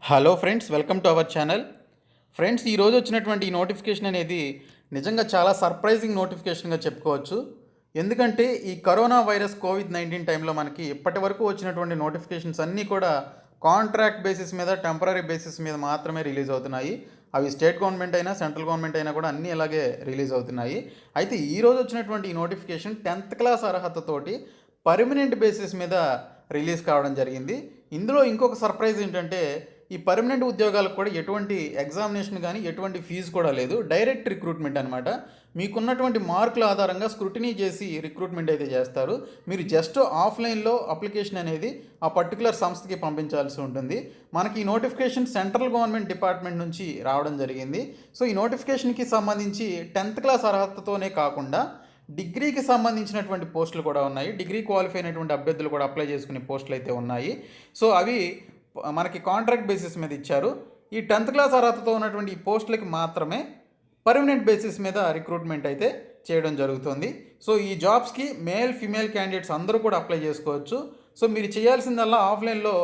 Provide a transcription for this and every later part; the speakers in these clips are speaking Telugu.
Hello friends, welcome to our channel. Friends, ఈరోజు వచ్చినటువంటి ఈ నోటిఫికేషన్ అనేది నిజంగా చాలా సర్ప్రైజింగ్ నోటిఫికేషన్గా చెప్పుకోవచ్చు. ఎందుకంటే ఈ కరోనా వైరస్ కోవిడ్-19 టైంలో మనకి ఇప్పటి వరకు వచ్చినటువంటి నోటిఫికేషన్స్ అన్నీ కూడా కాంట్రాక్ట్ బేసిస్ మీద, టెంపరరీ బేసిస్ మీద మాత్రమే రిలీజ్ అవుతున్నాయి. అవి స్టేట్ గవర్నమెంట్ అయినా, సెంట్రల్ గవర్నమెంట్ అయినా కూడా అన్నీ ఇలాగే రిలీజ్ అవుతున్నాయి. అయితే ఈరోజు వచ్చినటువంటి ఈ నోటిఫికేషన్ 10th క్లాస్ అర్హతతోటి పర్మనెంట్ బేసిస్ మీద రిలీజ్ కావడం జరిగింది. ఇందులో ఇంకొక సర్ప్రైజ్ ఏంటంటే, ఈ పర్మనెంట్ ఉద్యోగాలకు కూడా ఎటువంటి ఎగ్జామినేషన్ కానీ ఎటువంటి ఫీజు కూడా లేదు. డైరెక్ట్ రిక్రూట్మెంట్ అనమాట. మీకున్నటువంటి మార్కుల ఆధారంగా స్క్రూటినీ చేసి రిక్రూట్మెంట్ అయితే చేస్తారు. మీరు జస్ట్ ఆఫ్లైన్లో అప్లికేషన్ అనేది ఆ పర్టికులర్ సంస్థకి పంపించాల్సి ఉంటుంది. మనకి ఈ నోటిఫికేషన్ సెంట్రల్ గవర్నమెంట్ డిపార్ట్మెంట్ నుంచి రావడం జరిగింది. సో ఈ నోటిఫికేషన్కి సంబంధించి 10th క్లాస్ అర్హతతోనే కాకుండా డిగ్రీకి సంబంధించినటువంటి పోస్టులు కూడా ఉన్నాయి. డిగ్రీ క్వాలిఫై అయినటువంటి అభ్యర్థులు కూడా అప్లై చేసుకునే పోస్టులు అయితే ఉన్నాయి. సో అవి మనకి కాంట్రాక్ట్ బేసిస్ మీద ఇచ్చారు. ఈ 10th క్లాస్ అర్హతతో ఉన్నటువంటి ఈ పోస్టులకి మాత్రమే పర్మనెంట్ బేసిస్ మీద రిక్రూట్మెంట్ అయితే చేయడం జరుగుతుంది. సో ఈ జాబ్స్కి మేల్ ఫిమేల్ క్యాండిడేట్స్ అందరూ కూడా అప్లై చేసుకోవచ్చు. సో మీరు చేయాల్సిందల్లా ఆఫ్లైన్లో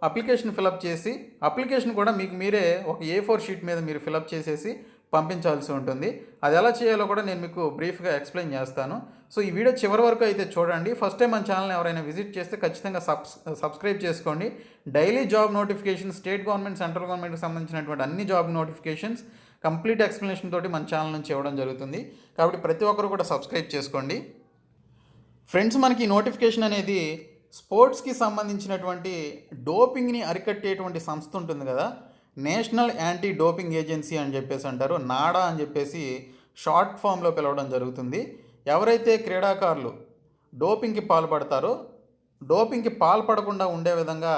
అప్లికేషన్ ఫిలప్ చేసి, అప్లికేషన్ కూడా మీకు మీరే ఒక A4 షీట్ మీద మీరు ఫిలప్ చేసేసి పంపించాల్సి ఉంటుంది. అది ఎలా చేయాలో కూడా నేను మీకు బ్రీఫ్గా ఎక్స్ప్లెయిన్ చేస్తాను. సో ఈ వీడియో చివరి వరకు అయితే చూడండి. ఫస్ట్ టైం మన ఛానల్ని ఎవరైనా విజిట్ చేస్తే ఖచ్చితంగా సబ్స్క్రైబ్ చేసుకోండి. Daily job notification, state government, central గవర్నమెంట్కి సంబంధించినటువంటి అన్ని జాబ్ నోటిఫికేషన్స్ కంప్లీట్ ఎక్స్ప్లెనేషన్ తోటి మన ఛానల్ నుంచి ఇవ్వడం జరుగుతుంది. కాబట్టి ప్రతి ఒక్కరు కూడా సబ్స్క్రైబ్ చేసుకోండి. ఫ్రెండ్స్, మనకి నోటిఫికేషన్ అనేది స్పోర్ట్స్కి సంబంధించినటువంటి డోపింగ్ని అరికట్టేటువంటి సంస్థ ఉంటుంది కదా, నేషనల్ యాంటీ డోపింగ్ ఏజెన్సీ అని చెప్పేసి అంటారు. నాడా అని చెప్పేసి షార్ట్ ఫామ్లో పిలవడం జరుగుతుంది. ఎవరైతే క్రీడాకారులు డోపింగ్కి పాల్పడతారో, డోపింగ్కి పాల్పడకుండా ఉండే విధంగా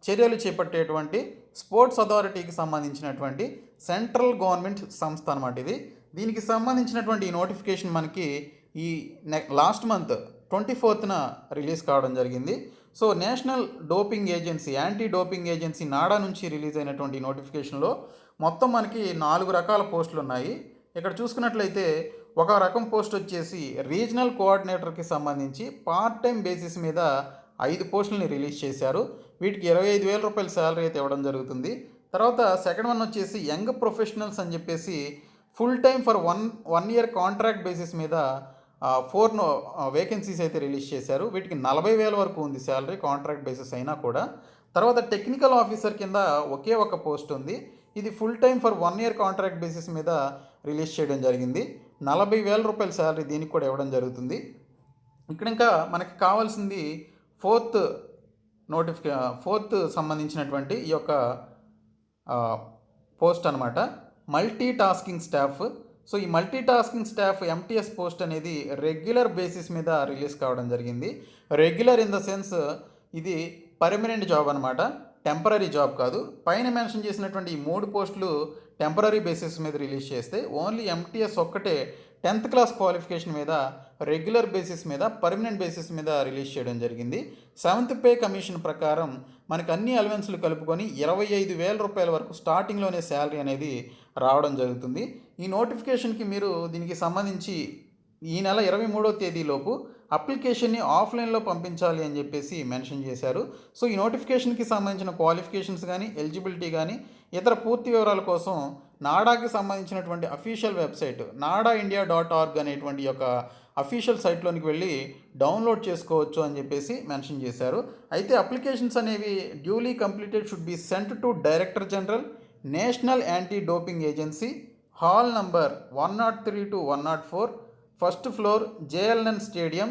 చర్యలు చేపట్టేటువంటి స్పోర్ట్స్ అథారిటీకి సంబంధించినటువంటి సెంట్రల్ గవర్నమెంట్ సంస్థ అనమాట ఇది. దీనికి సంబంధించినటువంటి ఈ నోటిఫికేషన్ మనకి ఈ లాస్ట్ మంత్ 24th రిలీజ్ కావడం జరిగింది. So national doping agency, anti doping agency NADA నుంచి రిలీజ్ అయినటువంటి నోటిఫికేషన్లో మొత్తం మనకి 4 రకాల పోస్టులు ఉన్నాయి. ఇక్కడ చూసుకున్నట్లయితే ఒక రకం పోస్ట్ వచ్చేసి రీజనల్ కోఆర్డినేటర్కి సంబంధించి పార్ట్ టైం బేసిస్ మీద 5 పోస్టులని రిలీజ్ చేశారు. వీటికి 25,000 రూపాయల శాలరీ అయితే ఇవ్వడం జరుగుతుంది. తర్వాత సెకండ్ వన్ వచ్చేసి యంగ్ ప్రొఫెషనల్స్ అని చెప్పేసి full time for one year contract basis మీద 4 వేకెన్సీస్ అయితే రిలీజ్ చేశారు. వీటికి 40,000 వరకు ఉంది శాలరీ, కాంట్రాక్ట్ బేసిస్ అయినా కూడా. తర్వాత టెక్నికల్ ఆఫీసర్ కింద ఒకే ఒక పోస్ట్ ఉంది. ఇది full time for 1 year contract basis మీద రిలీజ్ చేయడం జరిగింది. 40,000 రూపాయల శాలరీ దీనికి కూడా ఇవ్వడం జరుగుతుంది. ఇక్కడ ఇంకా మనకి కావాల్సింది ఫోర్త్ సంబంధించినటువంటి ఈ యొక్క పోస్ట్ అనమాట, మల్టీ టాస్కింగ్ స్టాఫ్. సో ఈ multi tasking staff MTS post అనేది రెగ్యులర్ బేసిస్ మీద రిలీజ్ కావడం జరిగింది. రెగ్యులర్ ఇన్ ద సెన్స్ ఇది పర్మనెంట్ జాబ్ అనమాట, టెంపరరీ జాబ్ కాదు. పైన మెన్షన్ చేసినటువంటి ఈ 3 పోస్టులు టెంపరరీ బేసిస్ మీద రిలీజ్ చేస్తే, ఓన్లీ MTS ఒక్కటే 10th క్లాస్ క్వాలిఫికేషన్ మీద రెగ్యులర్ బేసిస్ మీద, పర్మనెంట్ బేసిస్ మీద రిలీజ్ చేయడం జరిగింది. 7th పే కమిషన్ ప్రకారం మనకు అన్ని అలవెన్స్లు కలుపుకొని 25,000 రూపాయల వరకు స్టార్టింగ్లోనే శాలరీ అనేది రావడం జరుగుతుంది. ఈ నోటిఫికేషన్కి మీరు దీనికి సంబంధించి ఈ నెల 23వ తేదీలోపు అప్లికేషన్ని ఆఫ్లైన్లో పంపించాలి అని చెప్పేసి మెన్షన్ చేశారు. సో ఈ నోటిఫికేషన్కి సంబంధించిన క్వాలిఫికేషన్స్ కానీ, ఎలిజిబిలిటీ కానీ, ఇతర పూర్తి వివరాల కోసం నాడాకి సంబంధించినటువంటి అఫీషియల్ వెబ్సైట్ nadaindia.org అనేటువంటి యొక్క అఫీషియల్ సైట్లోనికి వెళ్ళి డౌన్లోడ్ చేసుకోవచ్చు అని చెప్పేసి మెన్షన్ చేశారు. అయితే అప్లికేషన్స్ అనేవి duly completed should be sent to director general, national anti doping agency, hall number 103 to 104, first floor, JLN stadium,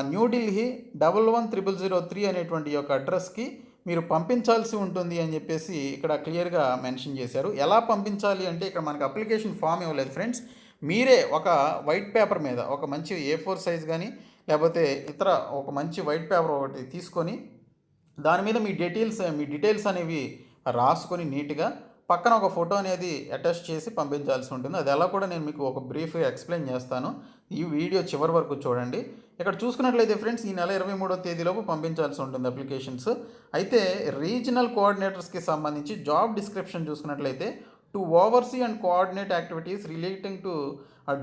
New Delhi 110003 అనేటువంటి యొక్క అడ్రస్కి మీరు పంపించాల్సి ఉంటుంది అని చెప్పేసి ఇక్కడ క్లియర్గా మెన్షన్ చేశారు. ఎలా పంపించాలి అంటే, ఇక్కడ మనకు అప్లికేషన్ ఫామ్ ఇవ్వలేదు ఫ్రెండ్స్. మీరే ఒక వైట్ పేపర్ మీద ఒక మంచి A4 సైజ్ కానీ, లేకపోతే ఇతర ఒక మంచి వైట్ పేపర్ ఒకటి తీసుకొని దాని మీద మీ డీటెయిల్స్ అనేవి రాసుకొని నీట్గా పక్కన ఒక ఫోటో అనేది అటాచ్ చేసి పంపించాల్సి ఉంటుంది. అది ఎలా కూడా నేను మీకు ఒక బ్రీఫ్గా ఎక్స్ప్లెయిన్ చేస్తాను. ఈ వీడియో చివరి వరకు చూడండి. ఇక్కడ చూసుకున్నట్లయితే ఫ్రెండ్స్, ఈ నెల 23వ తేదీలోపు పంపించాల్సి ఉంటుంది అప్లికేషన్స్. అయితే రీజనల్ కోఆర్డినేటర్స్కి సంబంధించి జాబ్ డిస్క్రిప్షన్ చూసుకున్నట్లయితే, to oversee and coordinate activities relating to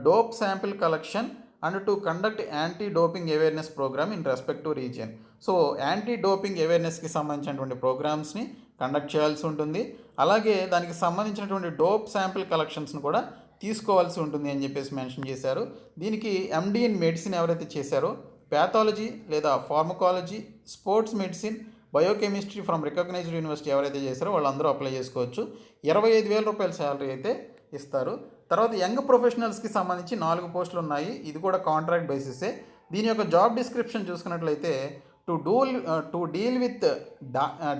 dope sample collection and to conduct anti doping awareness programme in respective region. So anti doping అవేర్నెస్కి సంబంధించినటువంటి ప్రోగ్రామ్స్ని కండక్ట్ చేయాల్సి ఉంటుంది. అలాగే దానికి సంబంధించినటువంటి డోప్ శాంపిల్ కలెక్షన్స్ని కూడా తీసుకోవాల్సి ఉంటుంది అని చెప్పేసి మెన్షన్ చేశారు. దీనికి ఎండి ఇన్ మెడిసిన్ ఎవరైతే చేశారో, ప్యాథాలజీ లేదా pharmacology, sports medicine, biochemistry from recognised university ఎవరైతే చేశారో వాళ్ళందరూ అప్లై చేసుకోవచ్చు. 25,000 రూపాయల శాలరీ అయితే ఇస్తారు. తర్వాత యంగ్ ప్రొఫెషనల్స్కి సంబంధించి 4 పోస్టులు ఉన్నాయి. ఇది కూడా కాంట్రాక్ట్ బేసిసే. దీని యొక్క జాబ్ డిస్క్రిప్షన్ చూసుకున్నట్లయితే to deal with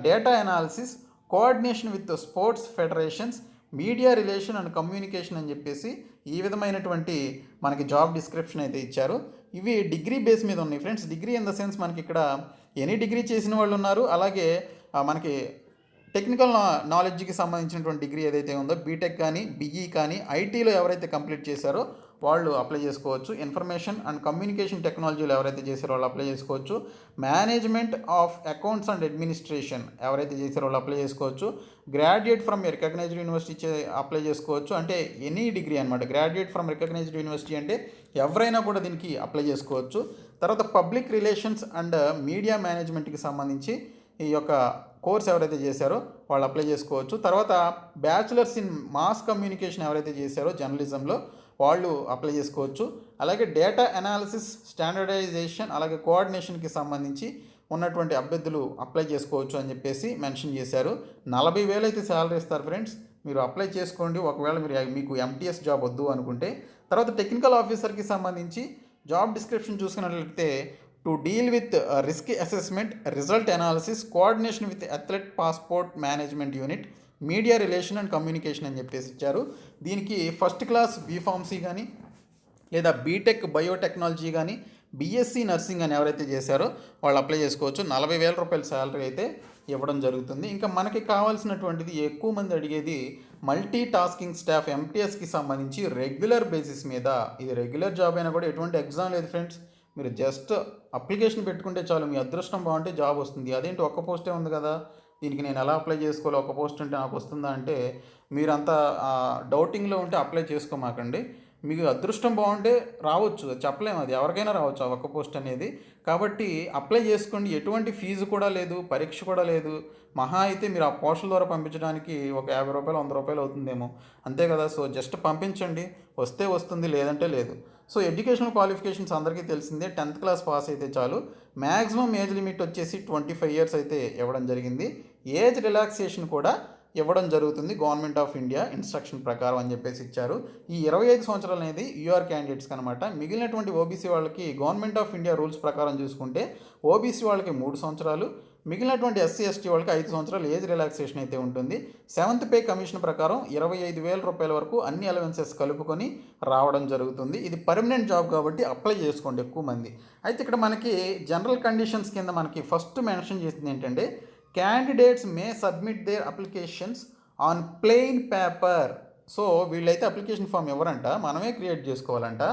data analysis, coordination with sports federations, media relation and communication అని చెప్పేసి ఈ విధమైనటువంటి మనకి జాబ్ డిస్క్రిప్షన్ అయితే ఇచ్చారు. ఇవి డిగ్రీ బేస్ మీద ఉన్నాయి friends. Degree in the sense మనకి ఇక్కడ ఎనీ డిగ్రీ చేసిన వాళ్ళు ఉన్నారు. అలాగే మనకి టెక్నికల్ నాలెడ్జ్కి సంబంధించినటువంటి డిగ్రీ ఏదైతే ఉందో, బీటెక్ కానీ బీఈ కానీ ఐటీలో ఎవరైతే కంప్లీట్ చేశారో వాళ్ళు అప్లై చేసుకోవచ్చు. ఇన్ఫర్మేషన్ అండ్ కమ్యూనికేషన్ టెక్నాలజీలో ఎవరైతే చేశారో వాళ్ళు అప్లై చేసుకోవచ్చు. Management of accounts and administration ఎవరైతే చేశారో వాళ్ళు అప్లై చేసుకోవచ్చు. Graduate from recognised university apply చేసుకోవచ్చు. అంటే ఎనీ డిగ్రీ అనమాట. గ్రాడ్యుయేట్ ఫ్రమ్ రికగ్నైజ్డ్ యూనివర్సిటీ అంటే ఎవరైనా కూడా దీనికి అప్లై చేసుకోవచ్చు. తర్వాత పబ్లిక్ రిలేషన్స్ అండ్ మీడియా మేనేజ్మెంట్కి సంబంధించి ఈ యొక్క కోర్స్ ఎవరైతే చేశారో వాళ్ళు అప్లై చేసుకోవచ్చు. తర్వాత బ్యాచులర్స్ ఇన్ మాస్ కమ్యూనికేషన్ ఎవరైతే చేశారో జర్నలిజంలో వాళ్ళు అప్లై చేసుకోవచ్చు. అలాగే డేటా అనాలిసిస్, స్టాండర్డైజేషన్, అలాగే కోఆర్డినేషన్కి సంబంధించి ఉన్నటువంటి అభ్యర్థులు అప్లై చేసుకోవచ్చు అని చెప్పేసి మెన్షన్ చేశారు. 40,000 అయితే శాలరీ ఇస్తారు ఫ్రెండ్స్. మీరు అప్లై చేసుకోండి ఒకవేళ మీకు ఎంటీఎస్ జాబ్ వద్దు అనుకుంటే. తర్వాత టెక్నికల్ ఆఫీసర్కి సంబంధించి జాబ్ డిస్క్రిప్షన్ చూసుకున్నట్లయితే to deal with risk assessment, result analysis, coordination with athlete passport management unit, media relation and communication అని చెప్పేసి ఇచ్చారు. దీనికి ఫస్ట్ క్లాస్ బీఫార్మసీ కానీ లేదా బీటెక్ బయోటెక్నాలజీ కానీ బీఎస్సీ నర్సింగ్ అని ఎవరైతే చేశారో వాళ్ళు అప్లై చేసుకోవచ్చు. 40,000 రూపాయల శాలరీ అయితే ఇవ్వడం జరుగుతుంది. ఇంకా మనకి కావాల్సినటువంటిది ఎక్కువ మంది అడిగేది మల్టీ టాస్కింగ్ స్టాఫ్ ఎంటీఎస్కి సంబంధించి రెగ్యులర్ బేసిస్ మీద. ఇది రెగ్యులర్ జాబ్ అయినా కూడా ఎటువంటి ఎగ్జామ్ లేదు ఫ్రెండ్స్. మీరు జస్ట్ అప్లికేషన్ పెట్టుకుంటే చాలు, మీ అదృష్టం బాగుంటే జాబ్ వస్తుంది. అదేంటి ఒక్క పోస్టే ఉంది కదా, దీనికి నేను ఎలా అప్లై చేసుకోవాలి, ఒక పోస్ట్ ఉంటే నాకు వస్తుందా అంటే మీరంతా డౌటింగ్లో ఉంటే అప్లై చేసుకోమాకండి. మీకు అదృష్టం బాగుంటే రావచ్చు, చెప్పలేము, అది ఎవరికైనా రావచ్చు ఆ ఒక్క పోస్ట్ అనేది. కాబట్టి అప్లై చేసుకోండి. ఎటువంటి ఫీజు కూడా లేదు, పరీక్ష కూడా లేదు. మహా అయితే మీరు ఆ పోస్టుల ద్వారా పంపించడానికి ఒక 50 రూపాయలు 100 రూపాయలు అవుతుందేమో, అంతే కదా. సో జస్ట్ పంపించండి, వస్తే వస్తుంది, లేదంటే లేదు. సో ఎడ్యుకేషనల్ క్వాలిఫికేషన్స్ అందరికీ తెలిసిందే. 10th క్లాస్ పాస్ అయితే చాలు. మ్యాక్సిమం ఏజ్ లిమిట్ వచ్చేసి 25 ఇయర్స్ అయితే ఇవ్వడం జరిగింది. ఏజ్ రిలాక్సేషన్ కూడా ఇవ్వడం జరుగుతుంది గవర్నమెంట్ ఆఫ్ ఇండియా ఇన్స్ట్రక్షన్ ప్రకారం అని చెప్పేసి ఇచ్చారు. ఈ 25 సంవత్సరాలు అనేది యూఆర్ క్యాండిడేట్స్కి అనమాట. మిగిలినటువంటి ఓబీసీ వాళ్ళకి గవర్నమెంట్ ఆఫ్ ఇండియా రూల్స్ ప్రకారం చూసుకుంటే ఓబీసీ వాళ్ళకి 3 సంవత్సరాలు, మిగిలినటువంటి ఎస్సీ ఎస్టీ వాళ్ళకి 5 సంవత్సరాలు ఏజ్ రిలాక్సేషన్ అయితే ఉంటుంది. 7th పే కమిషన్ ప్రకారం 25,000 రూపాయల వరకు అన్ని అలవెన్సెస్ కలుపుకొని రావడం జరుగుతుంది. ఇది పర్మనెంట్ జాబ్ కాబట్టి అప్లై చేసుకోండి ఎక్కువ మంది. అయితే ఇక్కడ మనకి జనరల్ కండిషన్స్ కింద మనకి ఫస్ట్ మెన్షన్ చేసింది ఏంటంటే candidates may submit their applications on plain paper. So వీళ్ళైతే అప్లికేషన్ ఫామ్ ఎవరంట, మనమే క్రియేట్ చేసుకోవాలంట.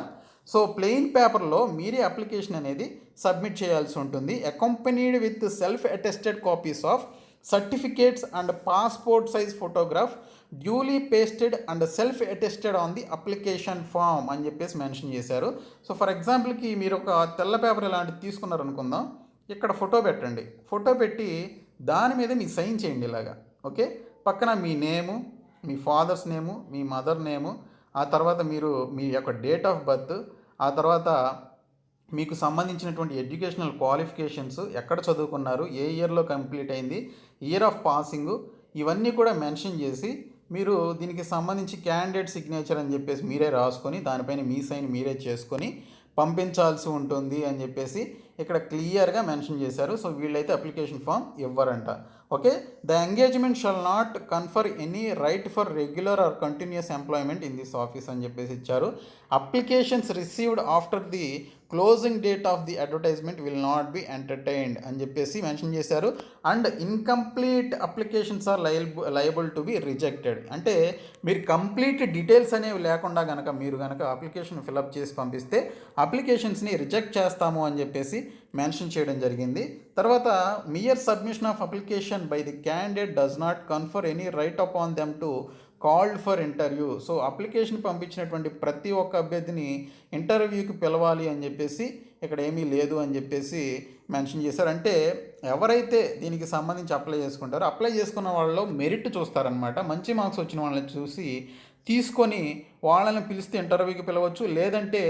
సో ప్లెయిన్ పేపర్లో మీరే అప్లికేషన్ అనేది సబ్మిట్ చేయాల్సి ఉంటుంది. Accompanied with self attested copies of certificates and passport size photograph duly pasted and self attested on the application form అని చెప్పేసి మెన్షన్ చేశారు. సో ఫర్ ఎగ్జాంపుల్కి మీరు ఒక తెల్ల పేపర్ ఇలాంటిది తీసుకున్నారు అనుకుందాం, ఇక్కడ ఫోటో పెట్టండి. ఫోటో పెట్టి దాని మీద మీ సైన్ చేయండి ఇలాగా, ఓకే. పక్కన మీ నేము, మీ ఫాదర్స్ నేము, మీ మదర్ నేము, ఆ తర్వాత మీరు మీ యొక్క డేట్ ఆఫ్ బర్త్, ఆ తర్వాత మీకు సంబంధించినటువంటి ఎడ్యుకేషనల్ క్వాలిఫికేషన్స్, ఎక్కడ చదువుకున్నారు, ఏ ఇయర్లో కంప్లీట్ అయింది, ఇయర్ ఆఫ్ పాసింగు, ఇవన్నీ కూడా మెన్షన్ చేసి మీరు దీనికి సంబంధించి క్యాండిడేట్ సిగ్నేచర్ అని చెప్పేసి మీరే రాసుకొని దానిపైన మీ సైన్ మీరే చేసుకొని పంపించాల్సి ఉంటుంది అని చెప్పేసి ఇక్కడ క్లియర్గా మెన్షన్ చేశారు. సో వీళ్ళైతే అప్లికేషన్ ఫామ్ ఇవ్వరంట, okay. The engagement shall not confer any right for regular or continuous employment in this office అని చెప్పేసి ఇచ్చారు. Applications received after the closing date of the advertisement will not be entertained అని చెప్పేసి మెన్షన్ చేశారు. And incomplete applications are liable to be rejected. అంటే మీరు కంప్లీట్ డీటెయిల్స్ అనేవి లేకుండా మీరు కనుక అప్లికేషన్ ఫిలప్ చేసి పంపిస్తే అప్లికేషన్స్ని రిజెక్ట్ చేస్తాము అని చెప్పేసి మెన్షన్ చేయడం జరిగింది. తర్వాత mere submission of application by the candidate does not confer any right upon them to called for interview. So application పంపించినటువంటి ప్రతి ఒక్క అభ్యర్థిని ఇంటర్వ్యూకి పిలవాలి అని చెప్పేసి ఇక్కడ ఏమీ లేదు అని చెప్పేసి మెన్షన్ చేశారు. అంటే ఎవరైతే దీనికి సంబంధించి అప్లై చేసుకుంటారో అప్లై చేసుకున్న వాళ్ళలో మెరిట్ చూస్తారనమాట. మంచి మార్క్స్ వచ్చిన వాళ్ళని చూసి తీసుకొని వాళ్ళని పిలిస్తే ఇంటర్వ్యూకి పిలవచ్చు, లేదంటే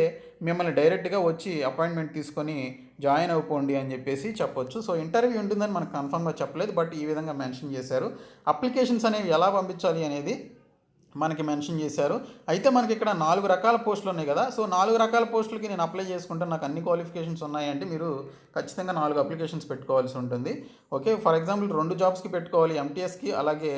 మిమ్మల్ని డైరెక్ట్గా వచ్చి అపాయింట్మెంట్ తీసుకొని జాయిన్ అయిపోండి అని చెప్పేసి చెప్పొచ్చు. సో ఇంటర్వ్యూ ఉంటుందని మనకు కన్ఫర్మ్గా చెప్పలేదు, బట్ ఈ విధంగా మెన్షన్ చేశారు. అప్లికేషన్స్ అనేవి ఎలా పంపించాలి అనేది మనకి మెన్షన్ చేశారు. అయితే మనకి ఇక్కడ 4 రకాల పోస్టులు ఉన్నాయి కదా. సో 4 రకాల పోస్టులకి నేను అప్లై చేసుకుంటే నాకు అన్ని క్వాలిఫికేషన్స్ ఉన్నాయంటే మీరు ఖచ్చితంగా 4 అప్లికేషన్స్ పెట్టుకోవాల్సి ఉంటుంది. ఓకే, ఫర్ ఎగ్జాంపుల్ 2 జాబ్స్కి పెట్టుకోవాలి, ఎంటీఎస్కి, అలాగే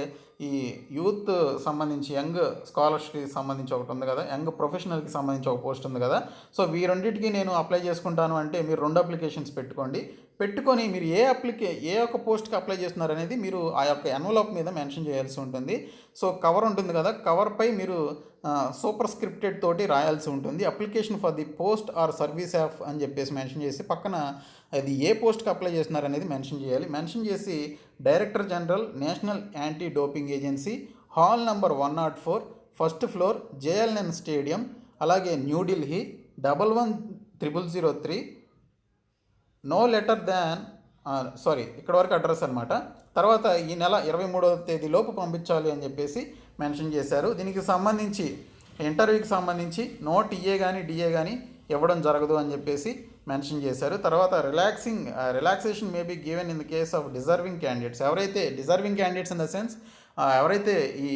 ఈ యూత్ సంబంధించి యంగ్ స్కాలర్స్కి సంబంధించి ఒకటి ఉంది కదా, యంగ్ ప్రొఫెషనల్కి సంబంధించి ఒక పోస్ట్ ఉంది కదా. సో ఈ రెండింటికి నేను అప్లై చేసుకుంటాను అంటే మీరు 2 అప్లికేషన్స్ పెట్టుకొని మీరు ఏ ఒక్క పోస్ట్కి అప్లై చేస్తున్నారు అనేది మీరు ఆ యొక్క ఎన్వలప్ మీద మెన్షన్ చేయాల్సి ఉంటుంది. సో కవర్ ఉంటుంది కదా, కవర్పై మీరు సూపర్ స్క్రిప్టెడ్ తోటి రాయాల్సి ఉంటుంది. Application for the post or service app అని చెప్పేసి మెన్షన్ చేసి పక్కన అది ఏ పోస్ట్కి అప్లై చేస్తున్నారు అనేది మెన్షన్ చేయాలి. మెన్షన్ చేసి director general, national anti doping agency, hall number 104, first floor, JLN stadium, అలాగే న్యూఢిల్లీ 110003, నో లెటర్ దాన్ ఇక్కడ వరకు అడ్రస్ అనమాట. తర్వాత ఈ నెల 23వ తేదీలోపు పంపించాలి అని చెప్పేసి మెన్షన్ చేశారు. దీనికి సంబంధించి ఇంటర్వ్యూకి సంబంధించి నో టీఏ కానీ డిఏ కానీ ఇవ్వడం జరగదు అని చెప్పేసి మెన్షన్ చేశారు. తర్వాత relaxation may be given in the case of deserving candidates. ఎవరైతే deserving candidates in the sense ఎవరైతే ఈ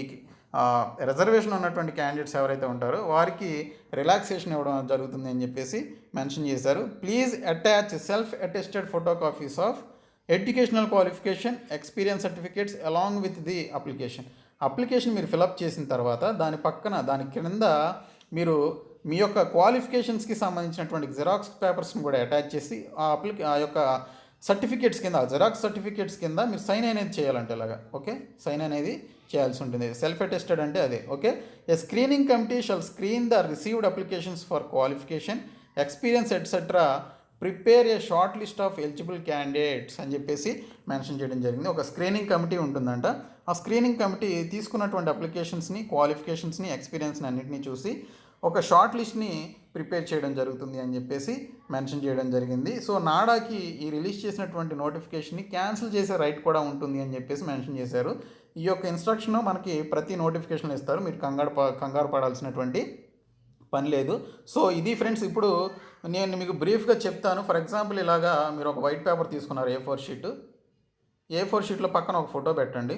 రిజర్వేషన్ ఉన్నటువంటి క్యాండిడేట్స్ ఎవరైతే ఉంటారో వారికి రిలాక్సేషన్ ఇవ్వడం జరుగుతుంది అని చెప్పేసి మెన్షన్ చేశారు. Please attach self attested photocopies of educational qualification, experience certificates along with the application మీరు ఫిలప్ చేసిన తర్వాత దాని క్రింద మీరు మీ యొక్క క్వాలిఫికేషన్స్కి సంబంధించినటువంటి జిరాక్స్ పేపర్స్ని కూడా అటాచ్ చేసి ఆ యొక్క సర్టిఫికేట్స్ కింద, జిరాక్స్ సర్టిఫికేట్స్ కింద మీరు సైన్ అనేది చేయాలంటే ఇలాగా. ఓకే, సైన్ అనేది చేయాల్సి ఉంటుంది. సెల్ఫ్ అటెస్టెడ్ అంటే అదే. Okay, A screening committee shall screen the received applications for qualification, experience etcetera, prepare A short list of eligible candidates అని చెప్పేసి మెన్షన్ చేయడం జరిగింది. ఒక స్క్రీనింగ్ కమిటీ ఉంటుందంట. ఆ స్క్రీనింగ్ కమిటీ తీసుకున్నటువంటి అప్లికేషన్స్ని, క్వాలిఫికేషన్స్ని, ఎక్స్పీరియన్స్ని అన్నింటినీ చూసి ఒక షార్ట్ లిస్ట్ని ప్రిపేర్ చేయడం జరుగుతుంది అని చెప్పేసి మెన్షన్ చేయడం జరిగింది. సో నాడాకి ఈ రిలీజ్ చేసినటువంటి నోటిఫికేషన్ని క్యాన్సిల్ చేసే రైట్ కూడా ఉంటుంది అని చెప్పేసి మెన్షన్ చేశారు. ఈ యొక్క ఇన్స్ట్రక్షన్ మనకి ప్రతి నోటిఫికేషన్ ఇస్తారు, మీరు కంగారు పడాల్సినటువంటి పని లేదు. సో ఇది ఫ్రెండ్స్, ఇప్పుడు నేను మీకు బ్రీఫ్గా చెప్తాను. ఫర్ ఎగ్జాంపుల్ ఇలాగా మీరు ఒక వైట్ పేపర్ తీసుకున్నారు, ఏ4 షీట్లో పక్కన ఒక ఫోటో పెట్టండి.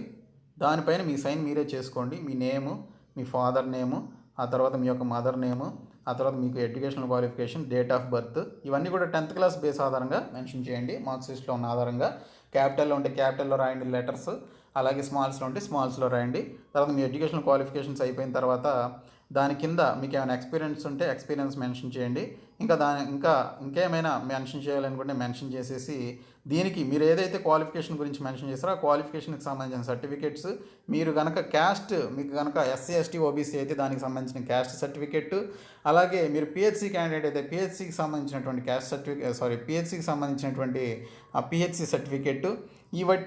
దానిపైన మీ సైన్ మీరే చేసుకోండి. మీ నేము, మీ ఫాదర్ నేము, ఆ తర్వాత మీ యొక్క మదర్ నేము, ఆ తర్వాత మీకు educational qualification, date of birth, ఇవన్నీ కూడా 10th క్లాస్ బేస్ ఆధారంగా మెన్షన్ చేయండి. మార్క్స్ లిస్ట్లో ఉన్న ఆధారంగా క్యాపిటల్లో ఉంటే క్యాపిటల్లో రాయండి లెటర్స్, అలాగే స్మాల్స్లో ఉంటే స్మాల్స్లో రాయండి. తర్వాత మీ ఎడ్యుకేషనల్ క్వాలిఫికేషన్స్ అయిపోయిన తర్వాత దాని కింద మీకు ఏమైనా ఎక్స్పీరియన్స్ ఉంటే ఎక్స్పీరియన్స్ మెన్షన్ చేయండి. ఇంకేమైనా మెన్షన్ చేయాలనుకుంటే మెన్షన్ చేసేసి దీనికి మీరు ఏదైతే క్వాలిఫికేషన్ గురించి మెన్షన్ చేస్తారో ఆ క్వాలిఫికేషన్కి సంబంధించిన సర్టిఫికేట్స్, మీకు కనుక ఎస్సీ ఎస్టీ ఓబీసీ అయితే దానికి సంబంధించిన క్యాస్ట్ సర్టిఫికేట్, అలాగే మీరు పిహెచ్సి క్యాండిడేట్ అయితే పిహెచ్సికి సంబంధించినటువంటి పిహెచ్సికి సంబంధించినటువంటి ఆ పిహెచ్సి సర్టిఫికేట్,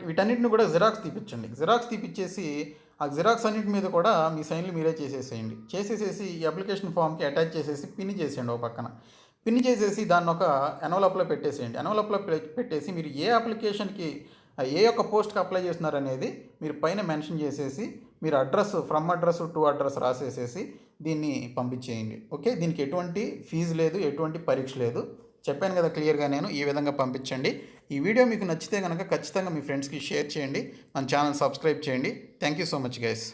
వీటన్నిటిని కూడా జిరాక్స్ తీపిచ్చేసి ఆ జిరాక్స్ అన్నింటి మీద కూడా మీ సైన్లు మీరే చేసేసి ఈ అప్లికేషన్ ఫామ్కి అటాచ్ చేసేసి పిన్ చేసేయండి. ఒక పక్కన పిన్ చేసేసి దాన్ని ఒక ఎన్వలప్లో పెట్టేసేయండి. ఎన్వలప్లో పెట్టేసి మీరు ఏ అప్లికేషన్కి, ఏ యొక్క పోస్ట్కి అప్లై చేస్తున్నారు అనేది మీరు పైన మెన్షన్ చేసేసి మీరు ఫ్రమ్ అడ్రస్ టు అడ్రస్ రాసేసేసి దీన్ని పంపించేయండి. ఓకే, దీనికి ఎటువంటి ఫీజు లేదు, ఎటువంటి పరీక్ష లేదు. చెప్పాను కదా క్లియర్గా, నేను ఈ విధంగా పంపించండి. ఈ వీడియో మీకు నచ్చితే కనుక ఖచ్చితంగా మీ ఫ్రెండ్స్కి షేర్ చేయండి. మన ఛానల్ సబ్స్క్రైబ్ చేయండి. Thank you so much guys.